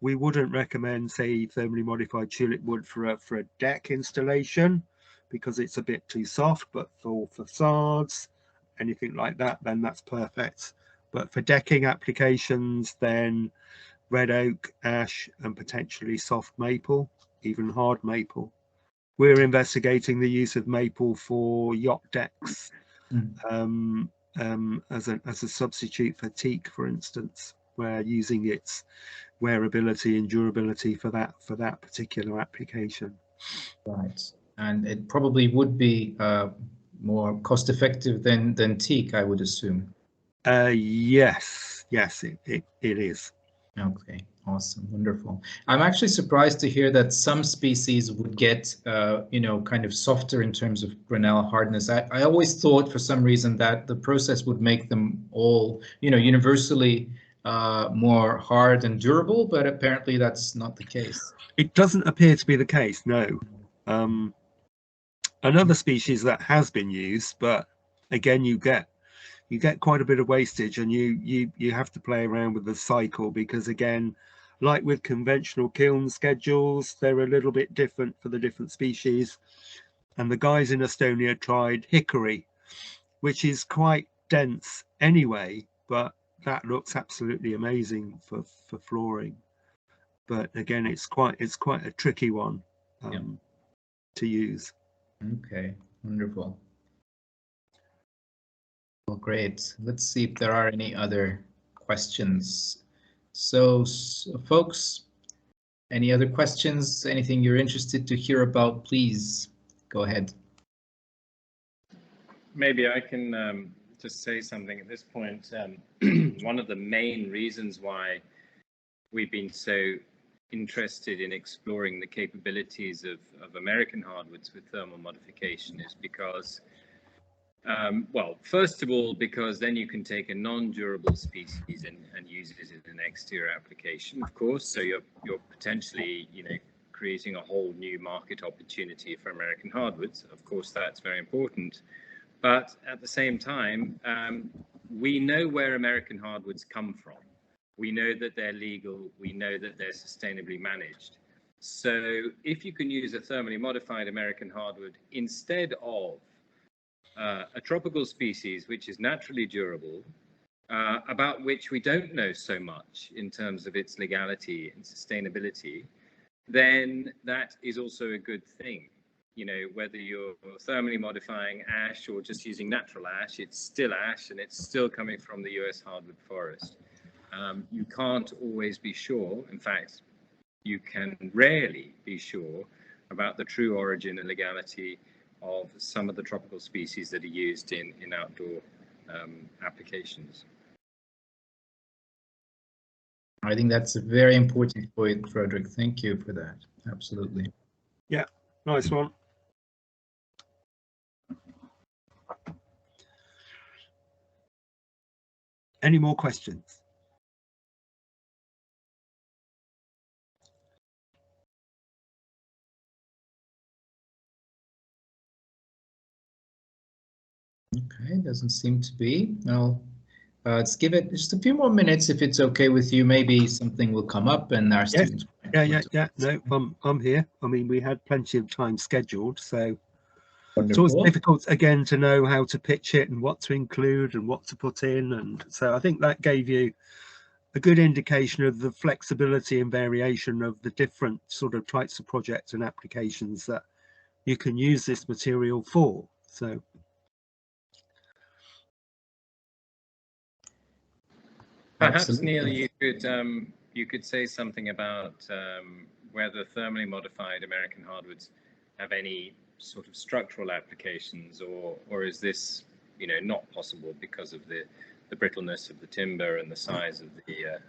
we wouldn't recommend, say, thermally modified tulip wood for a deck installation, because it's a bit too soft. But for facades, anything like that, then that's perfect. But for decking applications, then red oak, ash, and potentially soft maple, even hard maple. We're investigating the use of maple for yacht decks, as a substitute for teak, for instance, where using its wearability and durability for that particular application. Right, and it probably would be more cost effective than teak, I would assume. Yes, it is. Okay, awesome, wonderful. I'm actually surprised to hear that some species would get kind of softer in terms of Brinell hardness. I always thought for some reason that the process would make them all universally more hard and durable, but apparently that's not the case. It doesn't appear to be the case, no. Another species that has been used, but again, you get quite a bit of wastage, and you have to play around with the cycle, because again, like with conventional kiln schedules, they're a little bit different for the different species. And the guys in Estonia tried hickory, which is quite dense anyway, but that looks absolutely amazing for flooring. But again, it's quite a tricky one to use. Okay, wonderful. Well, great. Let's see if there are any other questions. So folks, any other questions? Anything you're interested to hear about, please go ahead. Maybe I can just say something at this point. One of the main reasons why we've been so interested in exploring the capabilities of American hardwoods with thermal modification is because, well, first of all, because then you can take a non-durable species and use it in an exterior application, of course. So you're potentially, creating a whole new market opportunity for American hardwoods. Of course, that's very important. But at the same time, we know where American hardwoods come from. We know that they're legal. We know that they're sustainably managed. So if you can use a thermally modified American hardwood instead of a tropical species, which is naturally durable, about which we don't know so much in terms of its legality and sustainability, then that is also a good thing. You know, whether you're thermally modifying ash or just using natural ash, it's still ash and it's still coming from the US hardwood forest. You can't always be sure. In fact, you can rarely be sure about the true origin and legality of some of the tropical species that are used in outdoor applications. I think that's a very important point, Roderick. Thank you for that. Absolutely. Yeah, nice one. Any more questions? Okay, doesn't seem to be. Well, let's give it just a few more minutes if it's okay with you. Maybe something will come up and our students. Yeah. No, I'm here. I mean, we had plenty of time scheduled, so Wonderful. it's always difficult again to know how to pitch it and what to include and what to put in, and so I think that gave you a good indication of the flexibility and variation of the different sort of types of projects and applications that you can use this material for. So perhaps, Absolutely. Neil, you could say something about whether thermally modified American hardwoods have any sort of structural applications, or is this, you know, not possible because of the brittleness of the timber and the size of the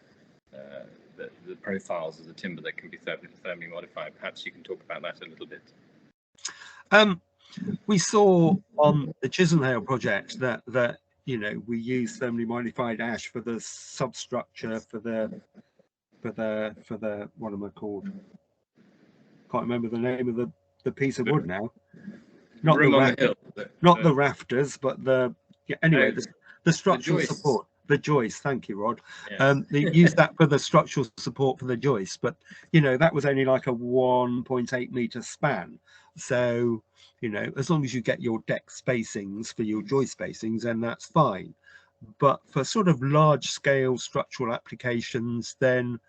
profiles of the timber that can be thermally modified? Perhaps you can talk about that a little bit. We saw on the Chisenhale project that you know, we use thermally modified ash for the substructure, for the what am I called? Can't remember the name of the piece of wood now. Not the rafters, but the anyway, the structural support, the joist. Thank you, Rod. Yes. They use that for the structural support for the joist, but you know, that was only like a 1.8 meter span. So you know, as long as you get your deck spacings for your joist spacings, then that's fine. But for sort of large scale structural applications, then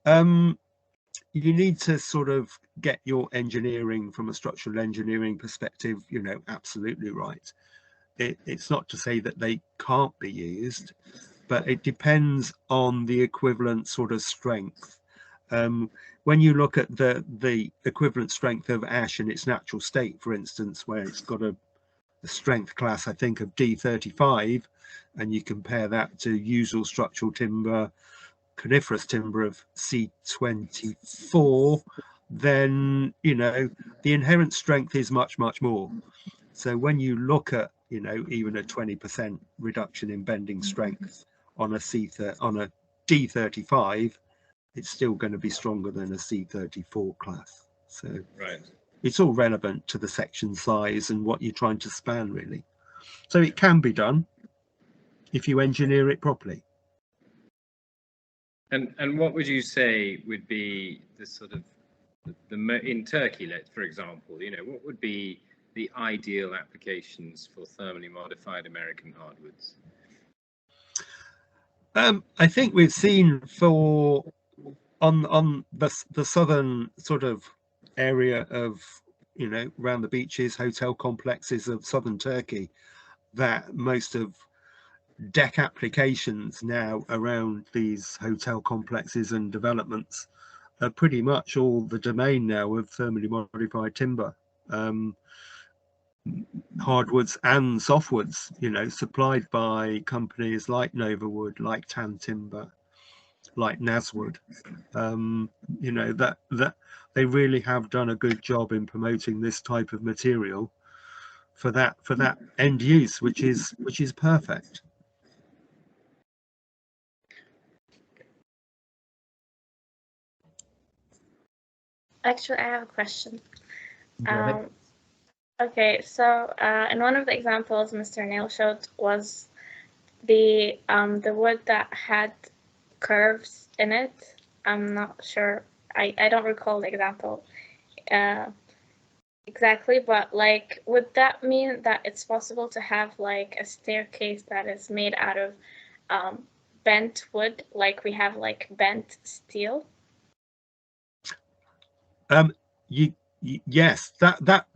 you need to sort of get your engineering from a structural engineering perspective, you know, absolutely right. It's not to say that they can't be used, but it depends on the equivalent sort of strength. When you look at the equivalent strength of ash in its natural state, for instance, where it's got a strength class, I think, of D35, and you compare that to usual structural timber, coniferous timber of C24, then you know the inherent strength is much more. So when you look at, you know, even a 20% reduction in bending strength on a D35, it's still going to be stronger than a C34 class. So right, it's all relevant to the section size and what you're trying to span, really. So it can be done if you engineer it properly. And what would you say would be the sort of in Turkey, for example, you know, what would be the ideal applications for thermally modified American hardwoods? I think we've seen for on the southern sort of area of, you know, around the beaches, hotel complexes of southern Turkey, that most of deck applications now around these hotel complexes and developments are pretty much all the domain now of thermally modified timber, hardwoods and softwoods, you know, supplied by companies like Novawood, like Tan Timber, like Naswood. You know, that they really have done a good job in promoting this type of material for that end use, which is perfect. Actually, I have a question. Okay, so in one of the examples Mr. Neil showed was the wood that had curves in it. I'm not sure. I don't recall the example exactly, but like, would that mean that it's possible to have like a staircase that is made out of bent wood, like we have like bent steel? Yes, that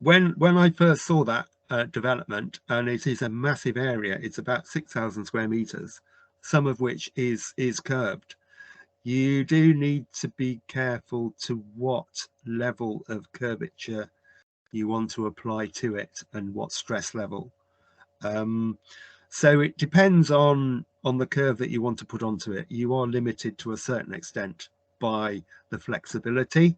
when I first saw that development, and it is a massive area, it's about 6,000 square meters, some of which is curved. You do need to be careful to what level of curvature you want to apply to it and what stress level. So it depends on the curve that you want to put onto it. You are limited to a certain extent by the flexibility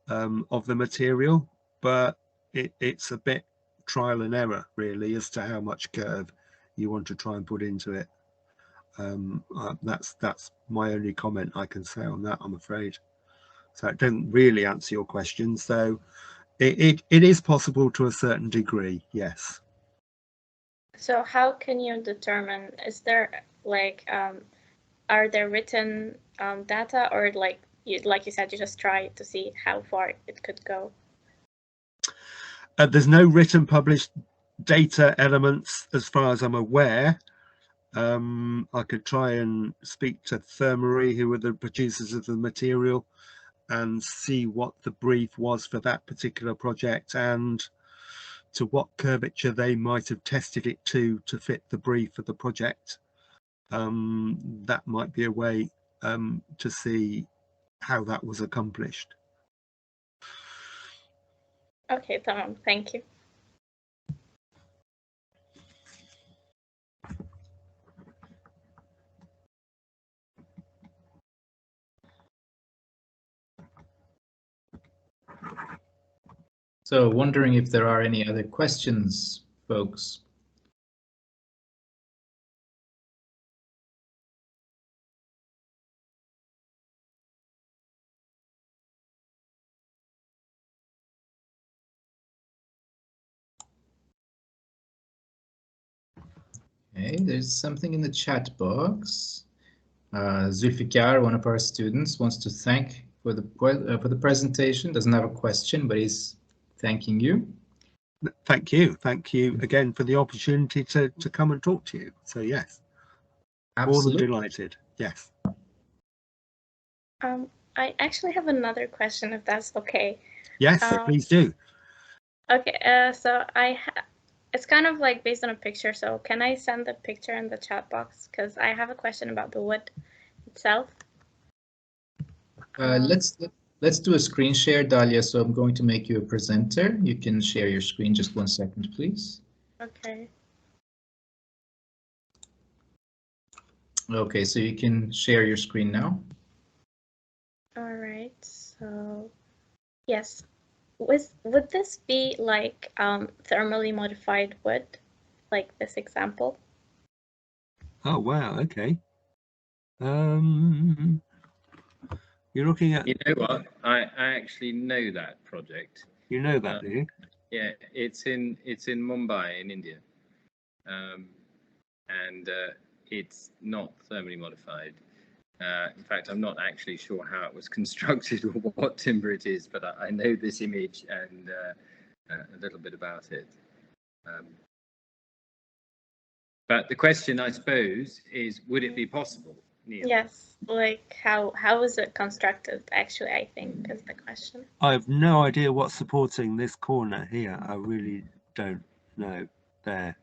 of the material, but it's a bit trial and error really as to how much curve you want to try and put into it. That's my only comment I can say on that, I'm afraid. So it doesn't really answer your question. So it is possible to a certain degree, yes. So how can you determine, is there like, are there written data, or like you said, you just try to see how far it could go? There's no written published data elements as far as I'm aware. I could try and speak to Thermary, who are the producers of the material, and see what the brief was for that particular project and to what curvature they might have tested it to fit the brief for the project. That might be a way to see how that was accomplished. Okay, Tom, thank you. So wondering if there are any other questions, folks. Okay, there's something in the chat box. Zulfikar, one of our students, wants to thank for the presentation. Doesn't have a question, but he's thanking you. Thank you again for the opportunity to come and talk to you. So yes, Absolutely. more than delighted. Yes. I actually have another question, if that's okay. Yes, please do. Okay, so it's kind of like based on a picture, so can I send the picture in the chat box? Because I have a question about the wood itself. Let's do a screen share, Dalia. So I'm going to make you a presenter. You can share your screen. Just 1 second, please. Okay. Okay, so you can share your screen now. All right. So yes, would this be like thermally modified wood, like this example? Oh wow. Okay. You're looking at. You know what? I actually know that project. You know that, do you? Yeah, it's in Mumbai in India, and it's not thermally modified. In fact, I'm not actually sure how it was constructed or what timber it is, but I know this image and a little bit about it. But the question, I suppose, is would it be possible, Neil? Yes, like how is it constructed, actually, I think is the question. I have no idea what's supporting this corner here. I really don't know there.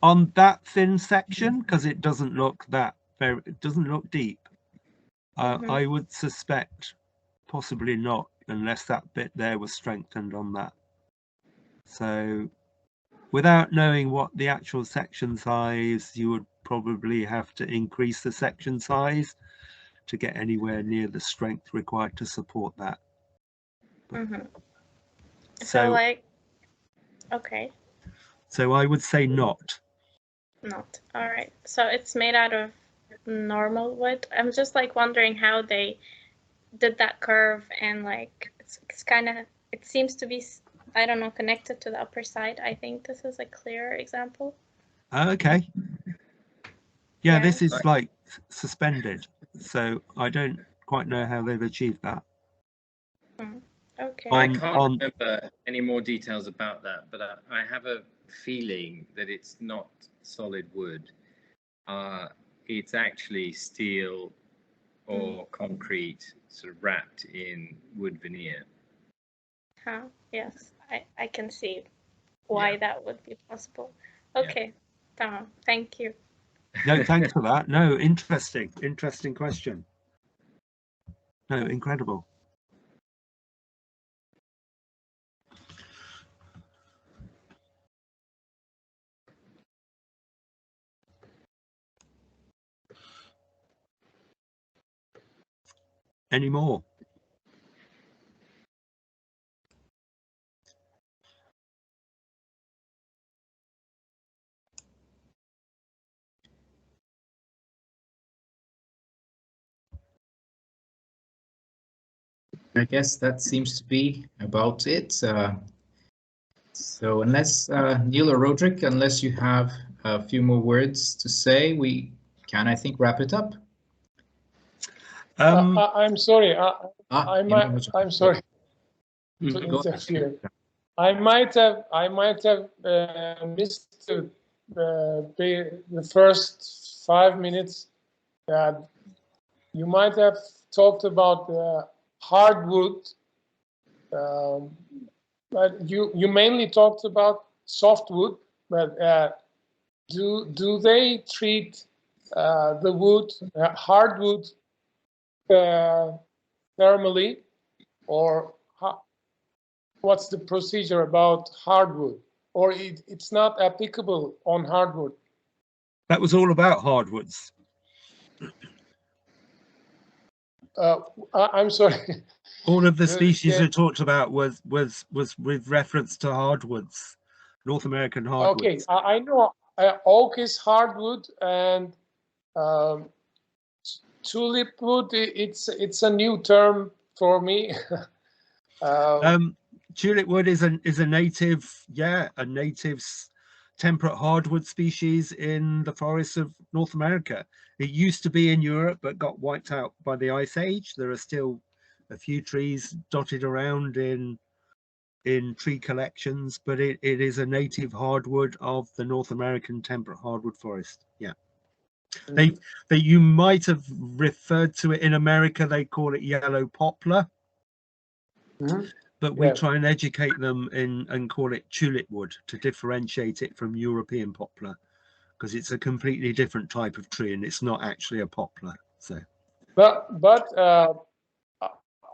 On that thin section, because it doesn't look it doesn't look deep. I would suspect possibly not, unless that bit there was strengthened on that. So without knowing what the actual section size, you would probably have to increase the section size to get anywhere near the strength required to support that. So like, okay. So I would say not. Not. All right. So it's made out of normal wood. I'm just like wondering how they did that curve, and like it's kind of, it seems to be, I don't know, connected to the upper side. I think this is a clearer example. Okay. Yeah, this is like suspended, so I don't quite know how they've achieved that. Okay. I can't remember any more details about that, but I have a feeling that it's not solid wood. It's actually steel or concrete sort of wrapped in wood veneer. Yes, I can see why that would be possible. Okay, thank you. No, thanks for that. No, interesting question. No, incredible. Any more? I guess that seems to be about it. So unless Neil or Roderick, unless you have a few more words to say, we can, I think, wrap it up. I'm sorry. I'm sorry to interfere. I might have missed the first 5 minutes. You might have talked about hardwood, but you mainly talked about softwood. But do they treat the wood, hardwood, thermally, or what's the procedure about hardwood, or it's not applicable on hardwood? That was all about hardwoods. I'm sorry. All of the species I talked about was with reference to hardwoods, North American hardwoods. Okay, I know oak is hardwood, and tulip wood. It's a new term for me. Tulip wood is a native, temperate hardwood species in the forests of North America. It used to be in Europe, but got wiped out by the Ice Age. There are still a few trees dotted around in tree collections, but it is a native hardwood of the North American temperate hardwood forest. Yeah. You might have referred to it in America. They call it yellow poplar. But we try and educate them and call it tulip wood to differentiate it from European poplar, because it's a completely different type of tree and it's not actually a poplar. So, but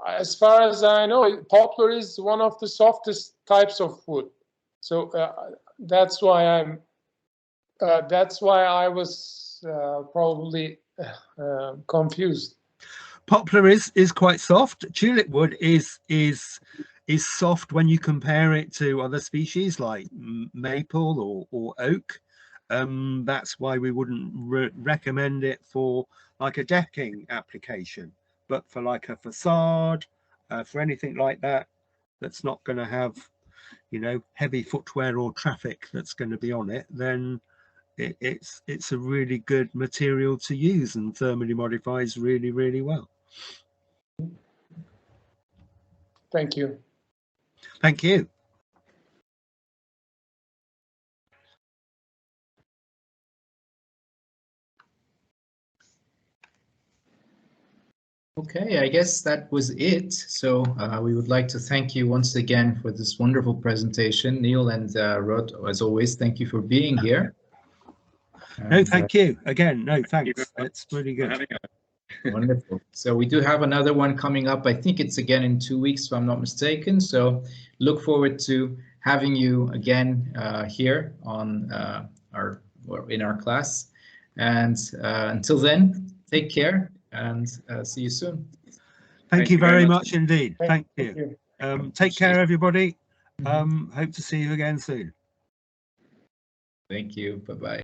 as far as I know, poplar is one of the softest types of wood. So that's why I was probably confused. Poplar is quite soft. Tulip wood is soft when you compare it to other species like maple or oak. That's why we wouldn't recommend it for like a decking application, but for like a facade, for anything like that, that's not going to have, heavy footwear or traffic that's going to be on it, then it's a really good material to use and thermally modifies really, really well. Thank you. Thank you. Okay, I guess that was it. So we would like to thank you once again for this wonderful presentation. Neil and Rod, as always, thank you for being here. No, thank you. Again, no, thanks. It's really good. Wonderful. So we do have another one coming up. I think it's again in 2 weeks, if I'm not mistaken. So look forward to having you again here on in our class. And until then, take care and see you soon. Thank you very much indeed. Thank you. Take care, everybody. Hope to see you again soon. Thank you. Bye-bye.